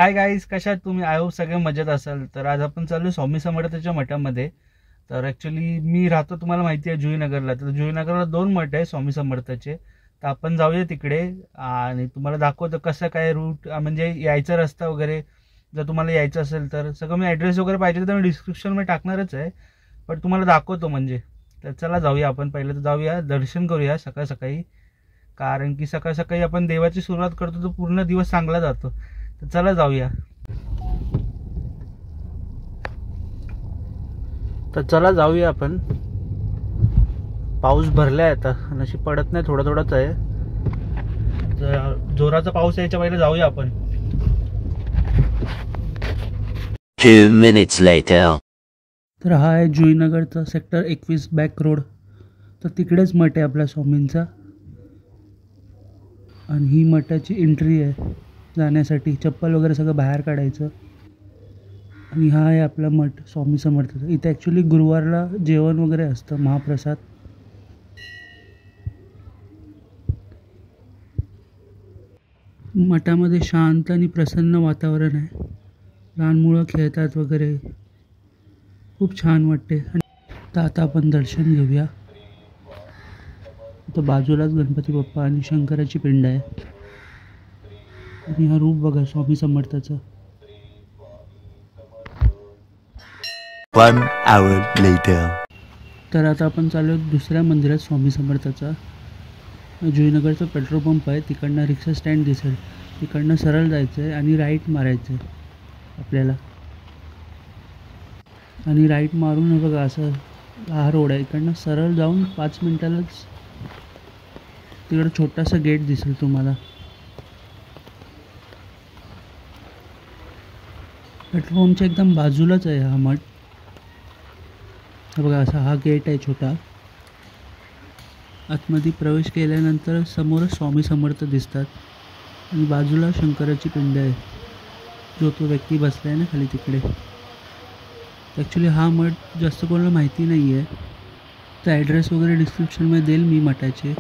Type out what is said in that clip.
Hi guys, कशात तुम्ही? I hope सगळे मजेत असाल. तर आज आपण चालू स्वामी समर्थाच्या मठामध्ये. तर ॲक्च्युली मी राहतो, तुम्हाला माहिती आहे, जुईनगरला. तर जुईनगरला 2 मठ आहे स्वामी समर्थाचे. तर आपण जाऊया तिकडे आणि तुम्हाला दाखवतो कसं काय रूट, म्हणजे यायचा रस्ता वगैरे. जर तुम्हाला यायचं असेल तर सगळं मी ॲड्रेस वगैरे पाहिजे तर मी डिस्क्रिप्शनमध्ये टाकणारच आहे, पण तुम्हाला दाखवतो म्हणजे. तर चला जाऊया आपण. पहिलं तर जाऊया, दर्शन करूया सकाळ सकाळी, कारण की सकाळ सकाळी आपण देवाची सुरुवात करतो तो पूर्ण दिवस चांगला जातो. तर चला जाऊया. तर चला जाऊया आपण. पाऊस भरलाय आता, नशीब पडत नाही, थोडा थोडाच आहे. तर जोराचा पाऊस यायच्या पहिले जाऊया आपण. 2 minutes later. तर हा आहे जुईनगरचा सेक्टर 21 बॅक रोड. तर तिकडेच मठ आहे आपल्या स्वामींचा, आणि ही मठाची एंट्री आहे. जाण्यासाठी चप्पल वगैरे सगळं बाहेर काढायचं. आणि हा आहे आपला मठ स्वामी समर्थाचा. इथे ॲक्च्युली गुरुवारला जेवण वगैरे असतं, महाप्रसाद. मठामध्ये शांत आणि प्रसन्न वातावरण आहे. लहान मुलं खेळतात वगैरे, खूप छान वाटते. तर आता आपण दर्शन घेऊया. इथं बाजूलाच गणपती बाप्पा आणि शंकराची पिंड आहे. आणि हा रूप बघा स्वामी समर्थाचा. 1 hour later. तर आता आपण चालू दुसऱ्या मंदिरात स्वामी समर्थाचा. जुईनगरचा पेट्रोल पंप आहे, तिकडनं रिक्षा स्टँड दिसेल, तिकडनं सरळ जायचं आहे आणि राईट मारायचं आहे आपल्याला. आणि राईट मारून हे बघा असं हा रोड आहे, इकडनं सरळ जाऊन 5 मिनिटालाच तिकडं छोटासा गेट दिसेल तुम्हाला. पेट्रोल पंपच्या एकदम बाजूलाच आहे हा मठ. हे बघा असा हा गेट आहे छोटा. आतमध्ये प्रवेश केल्यानंतर समोरच स्वामी समर्थ दिसतात आणि बाजूला शंकराची पिंड आहे, जो तो व्यक्ती बसला आहे ना खाली तिकडे. ॲक्च्युली हा मठ जास्त कोणाला माहिती नाही आहे, तर ॲड्रेस वगैरे डिस्क्रिप्शनमध्ये देईल मी मठाचे.